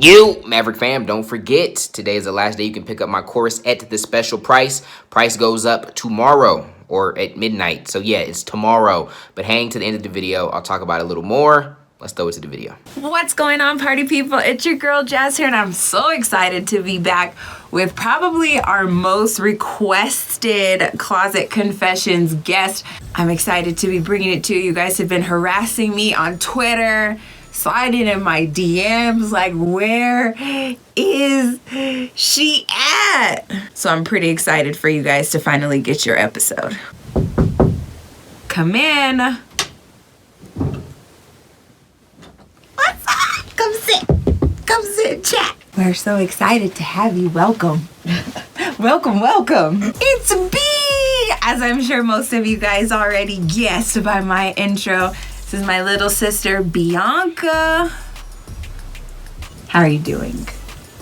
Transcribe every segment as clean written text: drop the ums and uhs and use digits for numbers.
You, Maverick fam, don't forget, today is the last day you can pick up my course at the special price. Price goes up tomorrow or at midnight. So yeah, it's tomorrow. But hang to the end of the video. I'll talk about it a little more. Let's throw it to the video. What's going on, party people? It's your girl Jazz here, and I'm so excited to be back with probably our most requested Closet Confessions guest. I'm excited to be bringing it to you. You guys have been harassing me on Twitter, sliding in my DMs like, where is she at? So I'm pretty excited for you guys to finally get your episode. Come in. What's up? Come sit, chat. We're so excited to have you. Welcome. welcome. It's B, as I'm sure most of you guys already guessed by my intro. This is my little sister, Bianca. How are you doing?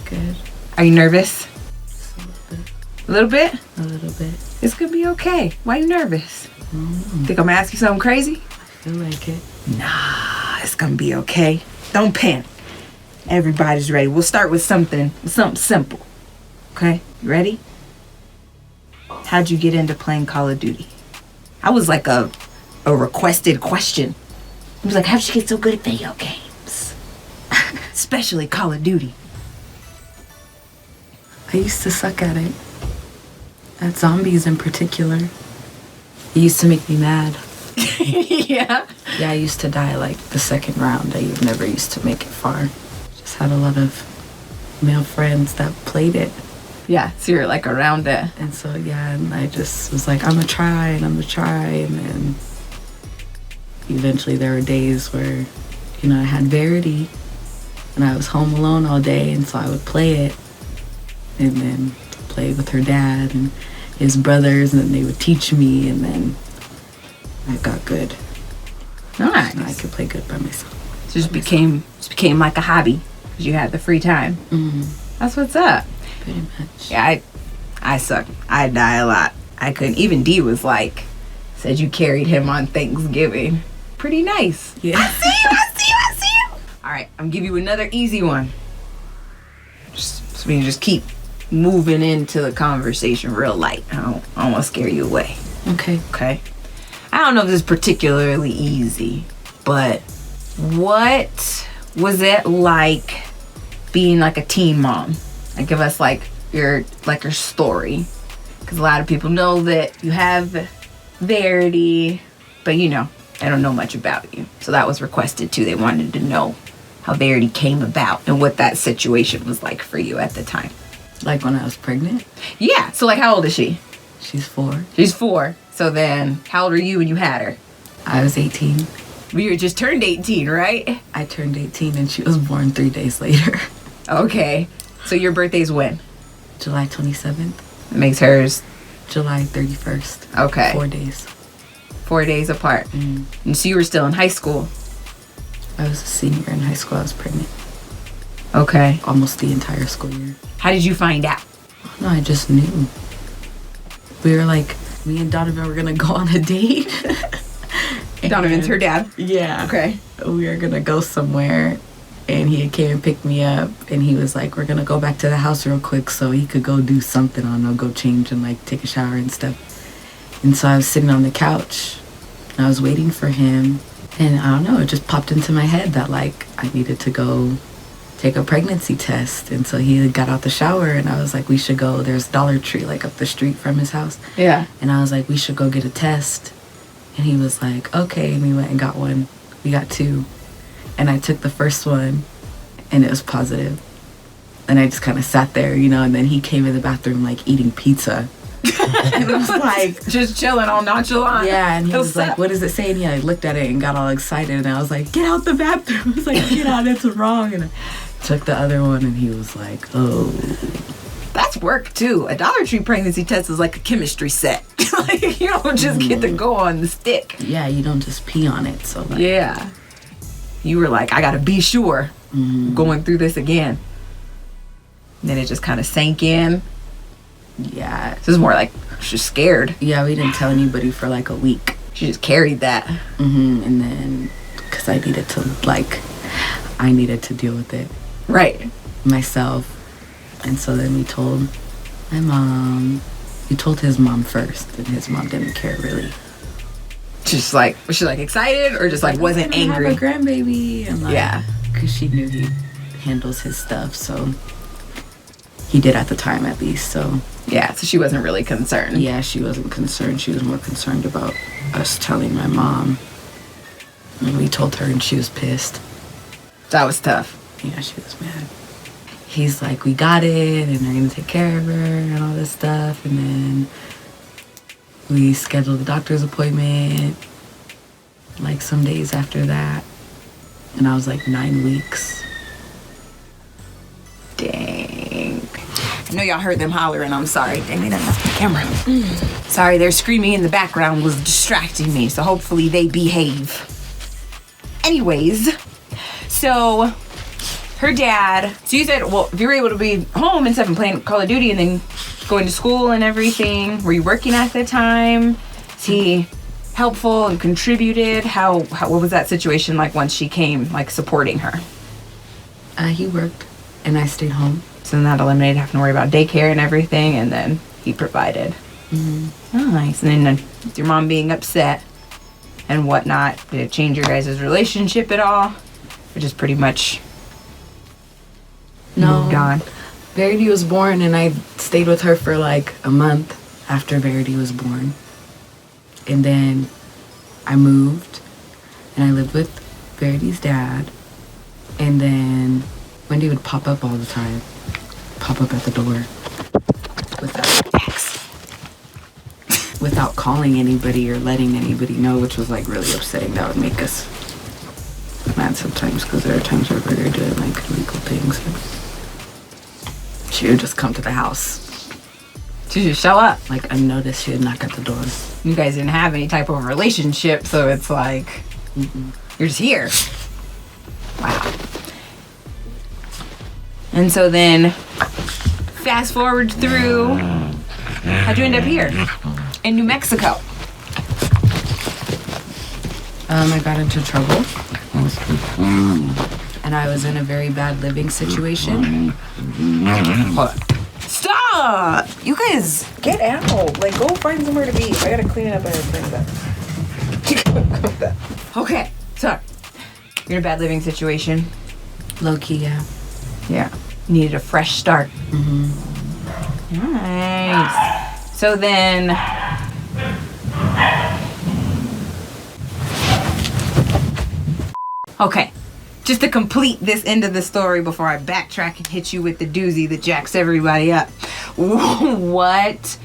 Good. Are you nervous? A little bit. A little bit? A little bit. It's gonna be okay. Why are you nervous? Think I'm gonna ask you something crazy? I feel like it. Nah, it's gonna be okay. Don't panic. Everybody's ready. We'll start with something simple. Okay, you ready? How'd you get into playing Call of Duty? I was like a requested question. I was like, how'd you get so good at video games? Especially Call of Duty. I used to suck at it. At zombies in particular. It used to make me mad. Yeah? Yeah, I used to die like the second round. I never used to make it far. Just had a lot of male friends that played it. Yeah, so you're like around it. And so, yeah, and I just was like, I'm gonna try. And then eventually there were days where, you know, I had Verity and I was home alone all day, and so I would play it and then play with her dad and his brothers, and then they would teach me, and then I got good. Nice. I could play good by myself. It just became like a hobby because you had the free time. Mm-hmm. That's what's up. Pretty much. Yeah, I suck. I die a lot. I couldn't. Even D was like, said you carried him on Thanksgiving. Pretty nice. Yeah. I see you. All right, I'm gonna give you another easy one. So we can just keep moving into the conversation real light. I don't want to scare you away. Okay. I don't know if this is particularly easy, but what was it like being like a teen mom? Like, give us like your story, because a lot of people know that you have Verity, but you know, I don't know much about you. So that was requested too. They wanted to know how Verity came about and what that situation was like for you at the time. Like when I was pregnant? Yeah. So like, how old is she? She's 4. She's 4. So then, how old are you when you had her? I was 18. We were just turned 18, right? I turned 18 and she was born 3 days later. Okay. So your birthday's when? July 27th. It makes hers July 31st. Okay. 4 days. 4 days apart. Mm. And so you were still in high school. I was a senior in high school. I was pregnant. Okay. Almost the entire school year. How did you find out? No, I just knew. We were like, me and Donovan were gonna go on a date. Donovan's her dad. Yeah. Okay. We were gonna go somewhere, and he came and picked me up, and he was like, we're gonna go back to the house real quick so he could go do something. I don't know, go change and like take a shower and stuff. And so I was sitting on the couch, and I was waiting for him, and I don't know, it just popped into my head that like I needed to go take a pregnancy test. And so he got out the shower, and I was like, we should go, there's Dollar Tree like up the street from his house. Yeah. And I was like, we should go get a test. And he was like, okay. And we went and got one. We got 2. And I took the first one, and it was positive. And I just kind of sat there, you know, and then he came in the bathroom like eating pizza. And it was like, just chilling all nonchalant. yeah. And he was like, what does it say? And he like looked at it and got all excited. And I was like, get out the bathroom. I was like, get out, it's wrong. And I took the other one, and he was like, oh. That's work too. A Dollar Tree pregnancy test is like a chemistry set. Like, you don't just get to go on the stick. Yeah, you don't just pee on it. So like, Yeah. You were like, I gotta be sure. Going through this again. And then it just kind of sank in. yeah. This is more like she's scared. Yeah, we didn't tell anybody for like a week. She just carried that. And then, because I needed to deal with it. Right. myself. And so then we told my mom. We told his mom first, and his mom didn't care really. Just like, was she like excited or just like wasn't angry? Have a grandbaby, and like, yeah, because she knew he handles his stuff, so he did at the time at least. So yeah, so she wasn't really concerned. Yeah, she wasn't concerned. She was more concerned about us telling my mom. And we told her, and she was pissed. That was tough. Yeah, she was mad. He's like, we got it, and they're gonna take care of her and all this stuff. And then we scheduled a doctor's appointment like some days after that. And I was like 9 weeks. Dang. I know y'all heard them hollering. I'm sorry. Dang, they done left the camera. Sorry, their screaming in the background was distracting me, so hopefully they behave. Anyways, so her dad, so you said, well, if you were able to be home and stuff and playing Call of Duty and then going to school and everything, were you working at the time? Is he helpful and contributed? How what was that situation like once she came, like supporting her? He worked, and I stayed home. So then that eliminated having to worry about daycare and everything, and then he provided. Mm-hmm. Nice. And then with your mom being upset and whatnot, did it change your guys' relationship at all? Or just pretty much moved on? Verity was born, and I stayed with her for like a month after Verity was born. And then I moved, and I lived with Verity's dad. And then Wendy would pop up all the time. Pop up at the door without calling anybody or letting anybody know, which was like really upsetting. That would make us mad sometimes, because there are times where we were doing like illegal things. She would just come to the house. She just show up. Like unnoticed, she would knock at the door. You guys didn't have any type of relationship, so it's like, you're just here. Wow. And so then, fast forward through, how'd you end up here in New Mexico? I got into trouble. And I was in a very bad living situation. Stop! You guys, get out. Like, go find somewhere to be. I gotta clean it up and bring it up. Okay, so, you're in a bad living situation. Low-key, yeah. Yeah. You needed a fresh start. Nice. So then, okay, just to complete this end of the story before I backtrack and hit you with the doozy that jacks everybody up. What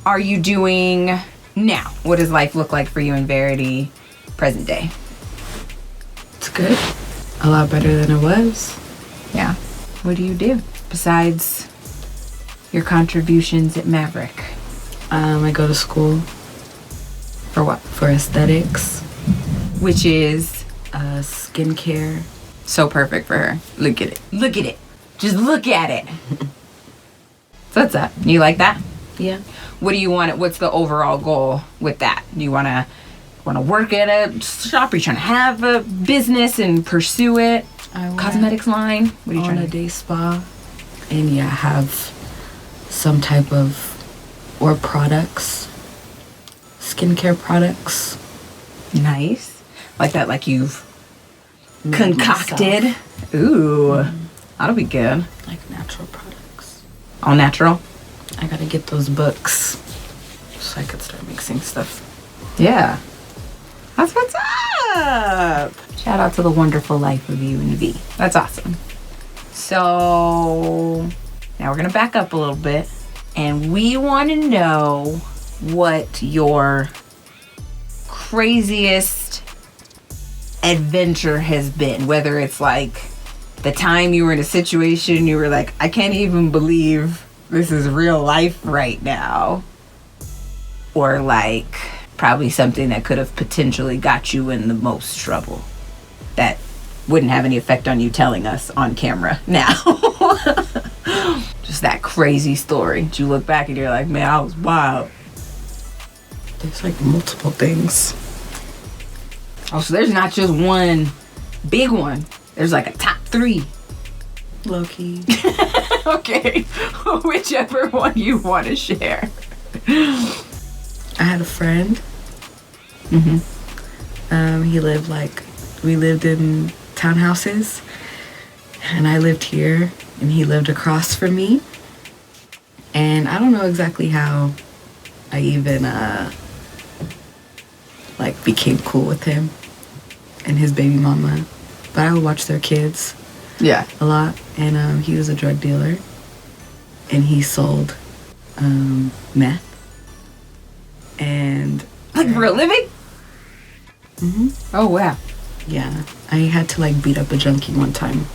are you doing now? What does life look like for you and Verity present day? It's good. A lot better than it was. Yeah. What do you do besides your contributions at Maverick? I go to school. For what? For aesthetics. Which is? Skincare. So perfect for her. Look at it. Look at it. Just look at it. So what's up? You like that? Yeah. What do you want? What's the overall goal with that? Do you want to work at a shop? Are you trying to have a business and pursue it? Cosmetics line? What are you trying to do? On a day spa. And yeah, have some type of, or products. Skincare products. Nice. Like that, like you've Made concocted. myself. Ooh. That'll be good. Like natural products. All natural? I gotta get those books so I could start mixing stuff. Yeah. That's what's up. Shout out to the wonderful life of you and V. That's awesome. So now we're gonna back up a little bit, and we want to know what your craziest adventure has been. Whether it's like the time you were in a situation you were like, I can't even believe this is real life right now, or like probably something that could have potentially got you in the most trouble that wouldn't have any effect on you telling us on camera now. Just that crazy story. Did you look back and you're like, man, I was wild? There's like multiple things. Oh, so there's not just one big one. There's like a top 3. Low-key. Okay. Whichever one you want to share. I had a friend. He lived we lived in townhouses, and I lived here, and he lived across from me. And I don't know exactly how I even became cool with him and his baby mama, but I would watch their kids a lot. And he was a drug dealer, and he sold meth. And Like for a living? Oh, wow. yeah, I had to beat up a junkie one time.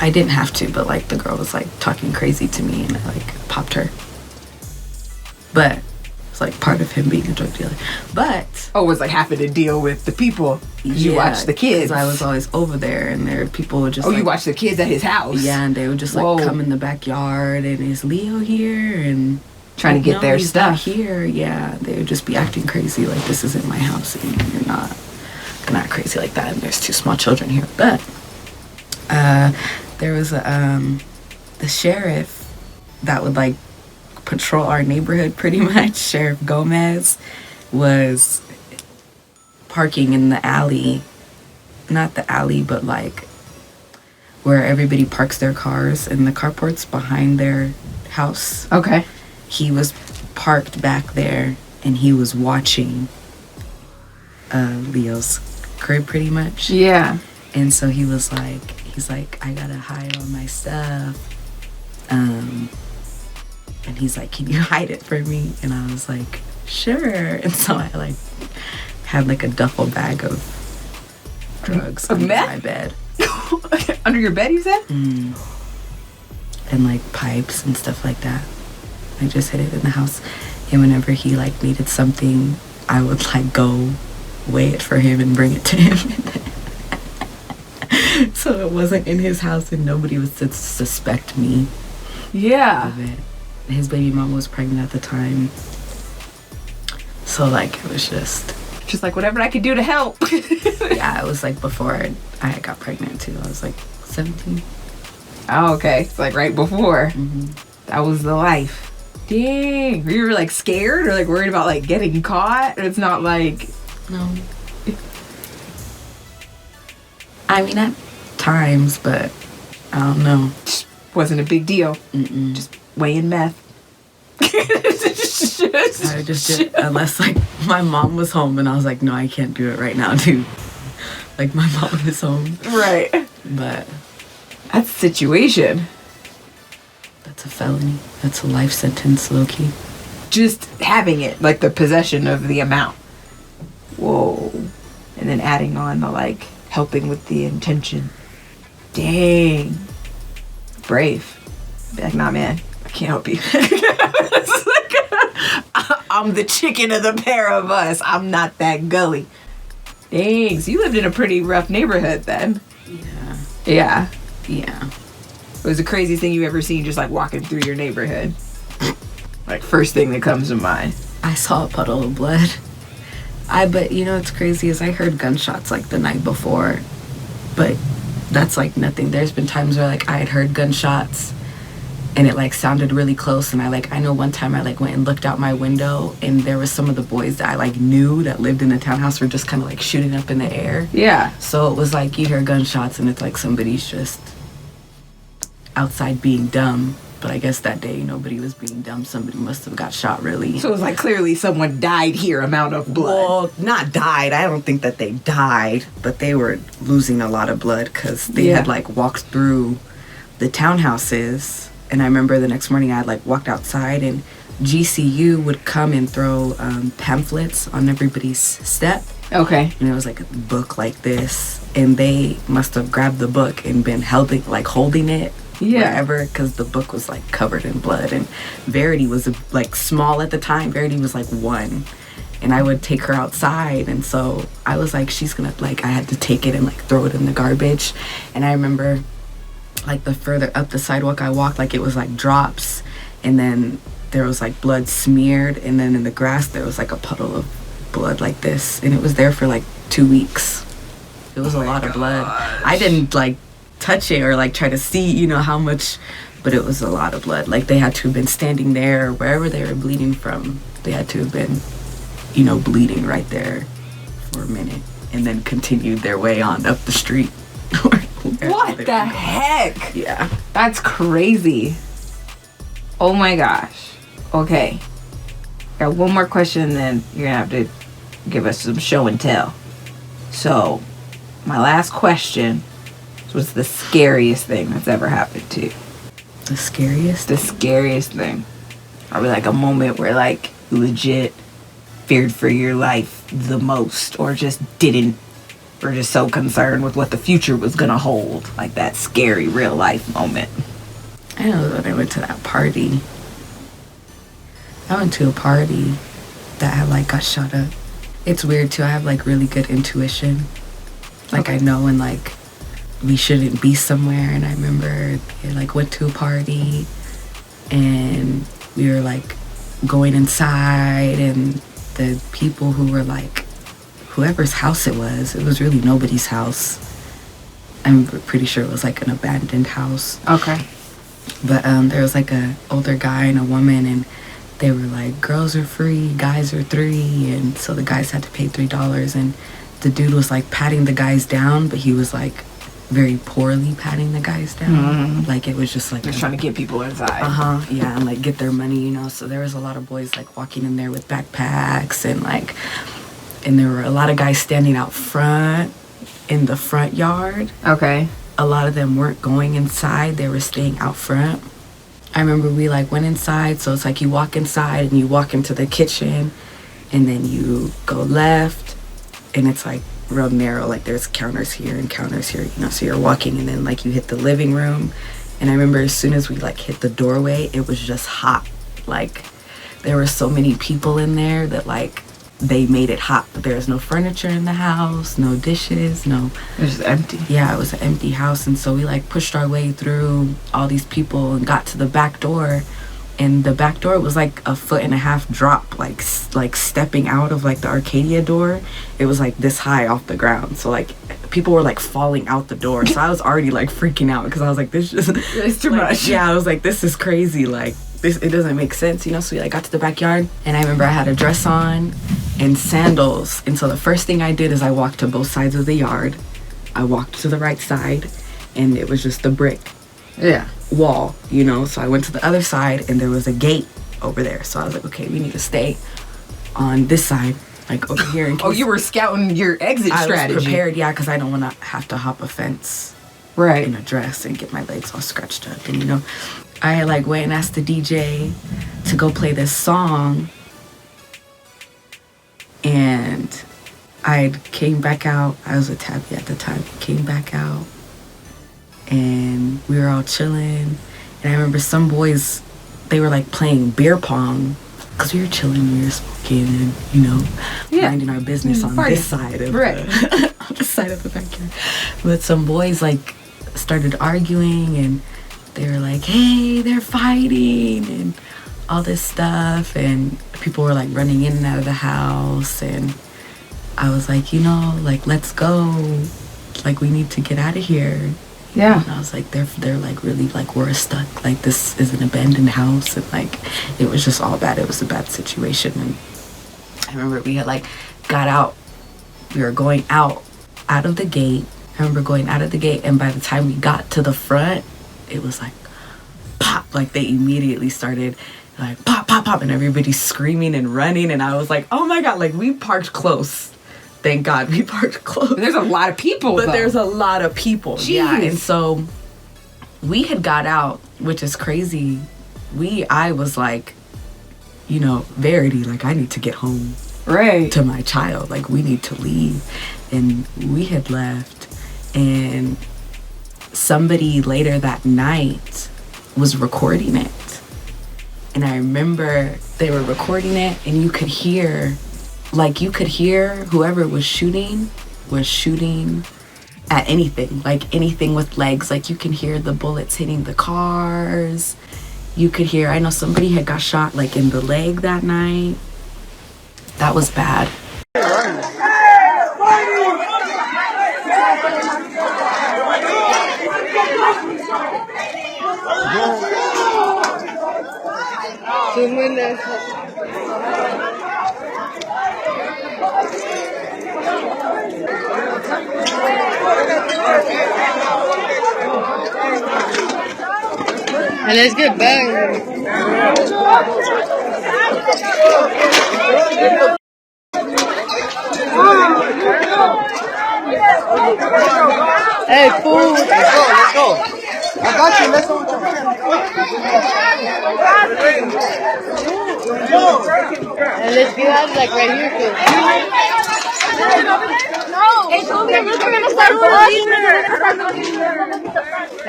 I didn't have to, but the girl was talking crazy to me, and I popped her. But it's part of him being a drug dealer. But Oh, it was having to deal with the people. 'Cause you watched the kids. 'cause I was always over there, and there people would just you watched the kids at his house. yeah, and they would just Whoa. come in the backyard, and is Leo here? And Trying to get no, their he's not stuff. here. Yeah, they would just be acting crazy, this isn't my house, and you're not crazy like that, and there's 2 small children here. But there was the sheriff that would patrol our neighborhood pretty much. Sheriff Gomez was parking in the alley, not the alley, but where everybody parks their cars in the carports behind their house. Okay. He was parked back there, and he was watching Leo's crib pretty much. Yeah. And so he's like, I gotta hide all my stuff. And he's like, can you hide it for me? And I was like, sure. And so I had a duffel bag of drugs Of under meth? my bed. Under your bed, you said? And pipes and stuff like that. I just hid it in the house. And whenever he needed something, I would go weigh it for him and bring it to him. So it wasn't in his house, and nobody would suspect me Yeah. of it. His baby mom was pregnant at the time. So it was just Just whatever I could do to help. yeah, it was before I got pregnant too. I was 17. Oh, okay. It's right before. That was the life. Dang. Were you scared or worried about getting caught? It's not No. I mean, at times, but I don't know. wasn't a big deal. Just weighing meth. I just did, unless my mom was home, and I was like, no, I can't do it right now, dude. My mom is home. Right. But That's a situation. that's a felony. That's a life sentence, low-key. Just having it, the possession of the amount. Whoa. And then adding on the helping with the intention. Dang. Brave. Be nah, man, I can't help you. I'm the chicken of the pair of us. I'm not that gully. Dang, so you lived in a pretty rough neighborhood then. Yeah. Yeah. Yeah. What was the craziest thing you ever seen just walking through your neighborhood? First thing that comes to mind. I saw a puddle of blood. But you know what's crazy is I heard gunshots the night before, but that's nothing. There's been times where I had heard gunshots, and it sounded really close, and I know one time I went and looked out my window, and there was some of the boys that I knew that lived in the townhouse were just kind of shooting up in the air. Yeah. So it was you hear gunshots, and it's somebody's just outside being dumb. But I guess that day nobody was being dumb. Somebody must have got shot really. So it was clearly someone died here amount of blood. Well, not died. I don't think that they died, but they were losing a lot of blood because they Yeah. had walked through the townhouses. And I remember the next morning I had walked outside, and GCU would come and throw pamphlets on everybody's step. Okay. And it was a book like this, and they must have grabbed the book and been holding it. Yeah. Wherever, because the book was covered in blood, and Verity was small at the time. Verity was 1, and I would take her outside, and so I was she's gonna I had to take it and throw it in the garbage. And I remember the further up the sidewalk I walked, it was drops, and then there was blood smeared, and then in the grass there was a puddle of blood this, and it was there for 2 weeks. It was a lot of blood. I didn't touch it or like try to see, you know, how much, but it was a lot of blood. Like they had to have been standing there or wherever they were bleeding from. They had to have been, you know, bleeding right there for a minute and then continued their way on up the street. What the heck? Yeah. That's crazy. Oh my gosh. Okay. Got one more question and then you're gonna have to give us some show and tell. So, my last question was the scariest thing that's ever happened to you. The scariest? The scariest thing. Probably like a moment where like you legit feared for your life the most or just didn't, or just so concerned with what the future was gonna hold. Like that scary real life moment. I know when I went to that party. I went to a party that had like got shot up. It's weird too. I have like really good intuition. Like I know when like we shouldn't be somewhere. And I remember I like went to a party and we were like going inside and the people who were like whoever's house it was really nobody's house. I'm pretty sure it was like an abandoned house. Okay. But there was like a older guy and a woman and they were like, girls are free, guys are $3. And so the guys had to pay $3. And the dude was like patting the guys down, but he was like very poorly patting the guys down. Mm-hmm. Like it was just like just trying to get people inside. Yeah, and like get their money, you know. So there was a lot of boys like walking in there with backpacks and there were a lot of guys standing out front in the front yard. Okay. A lot of them weren't going inside, they were staying out front. I remember we like went inside, so it's like you walk inside and you walk into the kitchen and then you go left and it's like real narrow, like there's counters here and counters here, you know, so you're walking and then like you hit the living room. And I remember as soon as we like hit the doorway, it was just hot. Like there were so many people in there that like they made it hot, but there was no furniture in the house, no dishes, no. It was just empty. Yeah, it was an empty house. And so we like pushed our way through all these people and got to the back door. And the back door was like 1.5 foot drop, like stepping out of like the Arcadia door. It was like this high off the ground. So like people were like falling out the door. So I was already like freaking out because I was like, this just it's too like, much. Yeah, I was like, this is crazy. Like this, it doesn't make sense, you know. So we like got to the backyard and I remember I had a dress on and sandals. And so the first thing I did is I walked to both sides of the yard. I walked to the right side and it was just the brick wall, you know. So I went to the other side and there was a gate over there. So I was like, okay, we need to stay on this side, like over here in case. Oh, you were scouting your exit strategy. I was prepared, yeah, because I don't want to have to hop a fence right in a dress and get my legs all scratched up. And you know, I like went and asked the DJ to go play this song. And I came back out. I was with Tabby at the time. Came back out. And we were all chilling. And I remember some boys, they were like playing beer pong. Because we were chilling, we were smoking and, you know, minding our business on this side of on this side of the backyard. But some boys like started arguing and they were like, hey, they're fighting and all this stuff. And people were like running in and out of the house. And I was like, you know, like, let's go. Like, we need to get out of here. Yeah. And I was like, they're like really like we're stuck. Like this is an abandoned house and like it was just all bad. It was a bad situation. And I remember we had like got out. We were going out of the gate. I remember going out of the gate and by the time we got to the front, it was like pop. Like they immediately started like pop, pop, pop and everybody's screaming and running and I was like, oh my God, like we parked close. Thank God we parked close. There's a lot of people, but though. There's a lot of people. Jeez. Yeah, and so we had got out, which is crazy. I was like, you know, Verity, like I need to get home, right, to my child. Like we need to leave, and we had left, and somebody later that night was recording it, and I remember they were recording it, and you could hear whoever was shooting at anything, like anything with legs. Like you can hear the bullets hitting the cars. You could hear, I know somebody had got shot like in the leg that night. That was bad. And let's get back. Hey, fool. Let's go. I got you. Let's go. And let's get out like right here, too.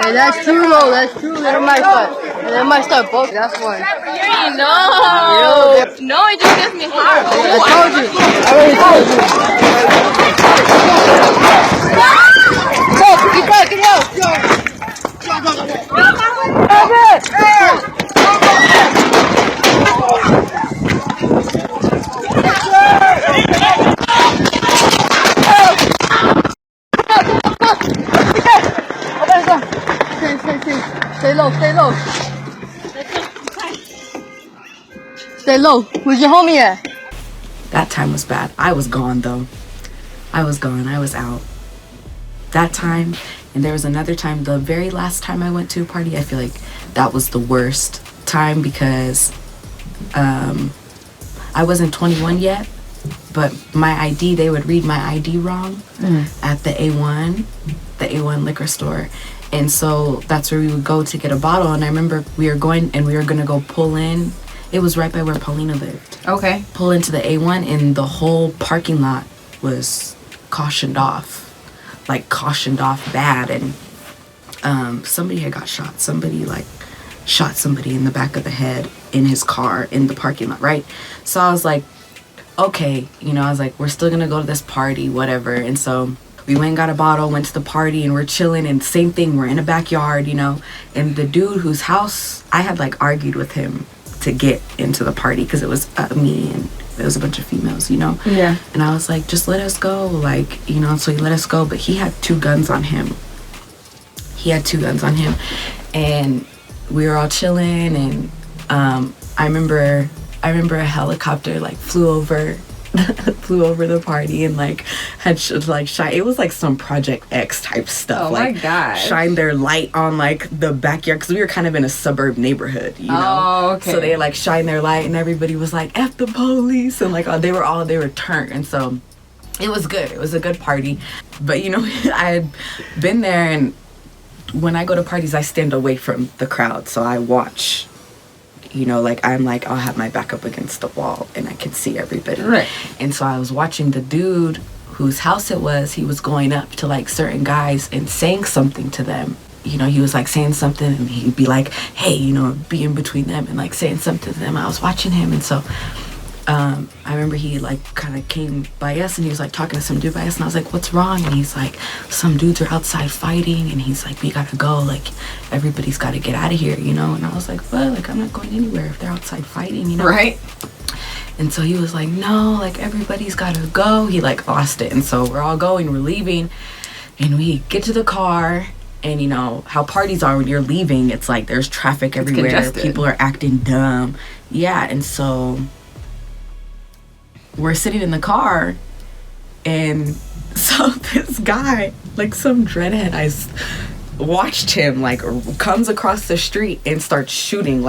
Hey, that's true, though. That's true. They might start both. That's one. No, it just gets me hot. I told you. I already told you. Go, get back, get out. Stay low, stay low. Stay low. Where's your homie at? That time was bad. I was gone though. I was gone. I was out. That time, and there was another time, the very last time I went to a party, I feel like that was the worst time because I wasn't 21 yet, but my ID, they would read my ID wrong at the A1 liquor store. And so that's where we would go to get a bottle. And I remember we were going to go pull in. It was right by where Paulina lived. Okay. Pull into the A1 and the whole parking lot was cautioned off bad. And somebody had got shot. Somebody shot somebody in the back of the head in his car in the parking lot, right? So I was like, okay, I was like, we're still going to go to this party, whatever. And so we went and got a bottle, went to the party, and we're chilling, and same thing, we're in a backyard, and the dude whose house I had argued with him to get into the party because it was me and there was a bunch of females, Yeah. And I was like, just let us go, so he let us go, but he had two guns on him. And we were all chilling, and I remember a helicopter flew over the party and had shine. It was some Project X type stuff. Oh my gosh. Shine their light on the backyard because we were kind of in a suburb neighborhood, Oh, okay. So they shine their light and everybody was like, F the police, and they were turned, and so it was good. It was a good party, but I had been there, and when I go to parties I stand away from the crowd, so I watch. I'll have my back up against the wall and I can see everybody. Right. And so I was watching the dude whose house it was. He was going up to certain guys and saying something to them. He was saying something and he'd be like, hey, be in between them and saying something to them. I was watching him, and so I remember he kind of came by us and he was talking to some dude by us, and I was like, what's wrong? And he's like, some dudes are outside fighting, and he's like, we gotta go, everybody's gotta get out of here, and I was like, well, I'm not going anywhere if they're outside fighting, Right. And so he was like, no, everybody's gotta go. He lost it, and so we're all going, we're leaving, and we get to the car. And how parties are when you're leaving, it's there's traffic everywhere, congested. People are acting dumb, yeah. And so we're sitting in the car, and so this guy, some dreadhead, I watched him comes across the street and starts shooting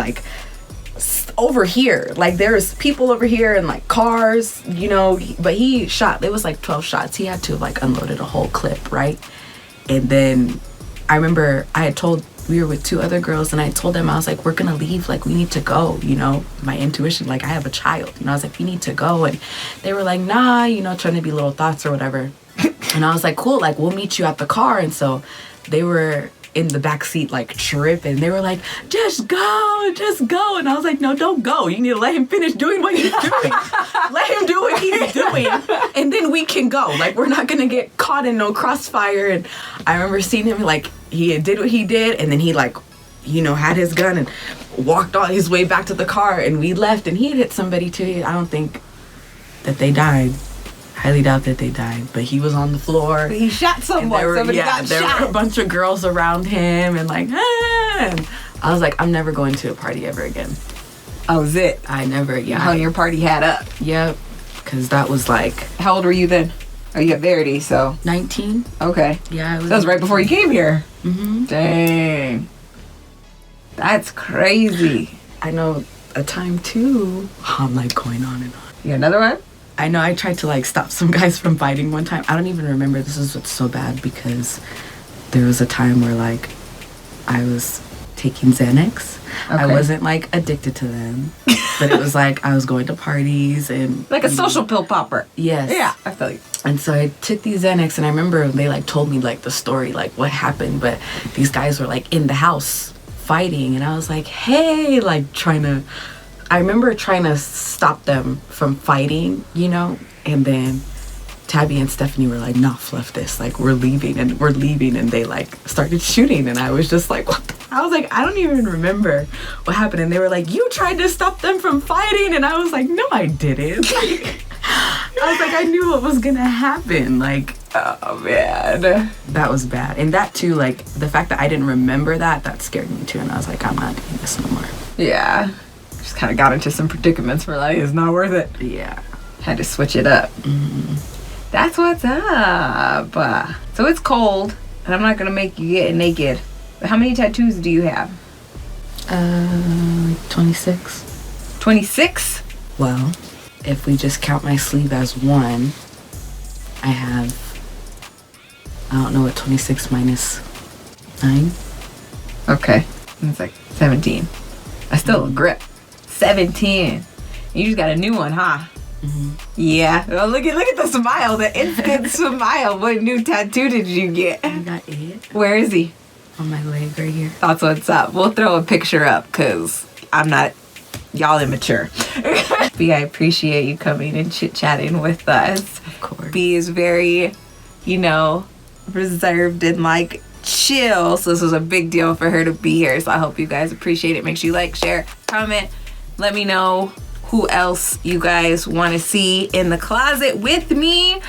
over here, there's people over here and cars, but he shot. It was 12 shots. He had to have unloaded a whole clip, right? And then I remember we were with two other girls, and I told them, I was like, we're gonna leave, we need to go, my intuition, I have a child, I was like, we need to go. And they were like, nah, trying to be little thoughts or whatever. And I was like, cool, we'll meet you at the car. And so they were in the back seat tripping. They were like, just go. And I was like, no, don't go, you need to let him finish doing what he's doing. Let him do what he's doing, and then we can go. We're not gonna get caught in no crossfire. And I remember seeing him he did what he did, and then he had his gun and walked on his way back to the car, and we left, and he had hit somebody too. I don't think that they died. Highly doubt that they died, but he was on the floor. He shot someone. There Somebody got there shot. were a bunch of girls around him, and and I was like, I'm never going to a party ever again. Oh, is it? I never, yeah. Hung your party hat up. Yep. Because that was like... How old were you then? Oh, you got Verity, so... 19. Okay. Yeah, That was right before you came here. Mm-hmm. Dang. That's crazy. I know a time too. I'm like going on and on. You got another one? I know I tried to like stop some guys from fighting one time. I don't even remember. This is what's so bad because there was a time where like I was taking Xanax. I wasn't like addicted to them, but it was like I was going to parties and Like a social pill popper. yes, Yeah, I feel you. And so I took these Xanax, and I remember they like told me like the story, like what happened. But these guys were like in the house fighting, and I was like, hey, like I remember trying to stop them from fighting, you know. And then Tabby and Stephanie were like, nah, fluff this, like we're leaving, and they like started shooting, and I was just like, what the? I was like, I don't even remember what happened. And they were like, you tried to stop them from fighting, and I was like, no, I didn't. Like, I was like, I knew what was gonna happen. Like, Oh, man. that was bad. And that too, like the fact that I didn't remember that scared me too. And I was like, I'm not doing this no more. Yeah. Just kind of got into some predicaments for like, it's not worth it. Yeah. Had to switch it up. That's what's up. So it's cold, and I'm not going to make you get naked. But how many tattoos do you have? 26. 26? Well, if we just count my sleeve as one, I have, I don't know what 26 minus 9. Okay. It's like 17. I still grip. 17. You just got a new one, huh? Yeah. Oh, look at the smile, the instant smile. What new tattoo did you get? I got it Where is he? on my leg right here. That's what's up. We'll throw a picture up because I'm not, y'all immature. B, I appreciate you coming and chit-chatting with us. Of course. B is very, reserved and like chill. So this was a big deal for her to be here. So I hope you guys appreciate it. Make sure you like, share, comment. Let me know who else you guys want to see in the closet with me.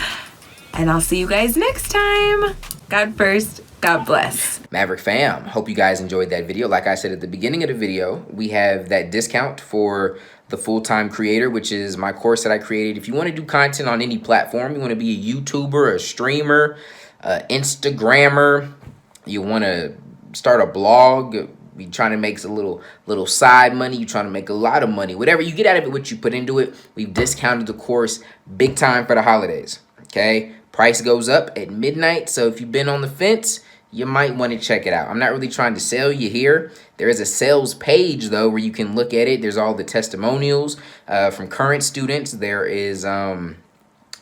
And I'll see you guys next time. God first. God bless. Maverick fam, hope you guys enjoyed that video. Like I said at the beginning of the video, we have that discount for the full-time creator, which is my course that I created. If you want to do content on any platform, you want to be a YouTuber, a streamer, Instagrammer, you want to start a blog, you trying to make a little side money, you trying to make a lot of money, whatever you get out of it, what you put into it, we've discounted the course big time for the holidays, okay? Price goes up at midnight, so if you've been on the fence, you might want to check it out. I'm not really trying to sell you here. There is a sales page, though, where you can look at it. There's all the testimonials from current students. There is,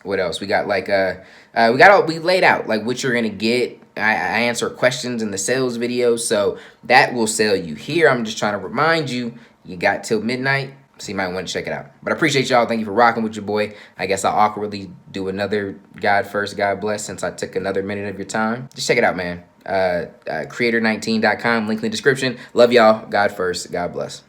what else? We got like, we laid out like what you're going to get. I answer questions in the sales video, so that will sell you. Here, I'm just trying to remind you, you got till midnight, so you might want to check it out. But I appreciate y'all. Thank you for rocking with your boy. I guess I'll awkwardly do another God first, God bless, since I took another minute of your time. Just check it out, man. Creator19.com, link in the description. Love y'all. God first, God bless.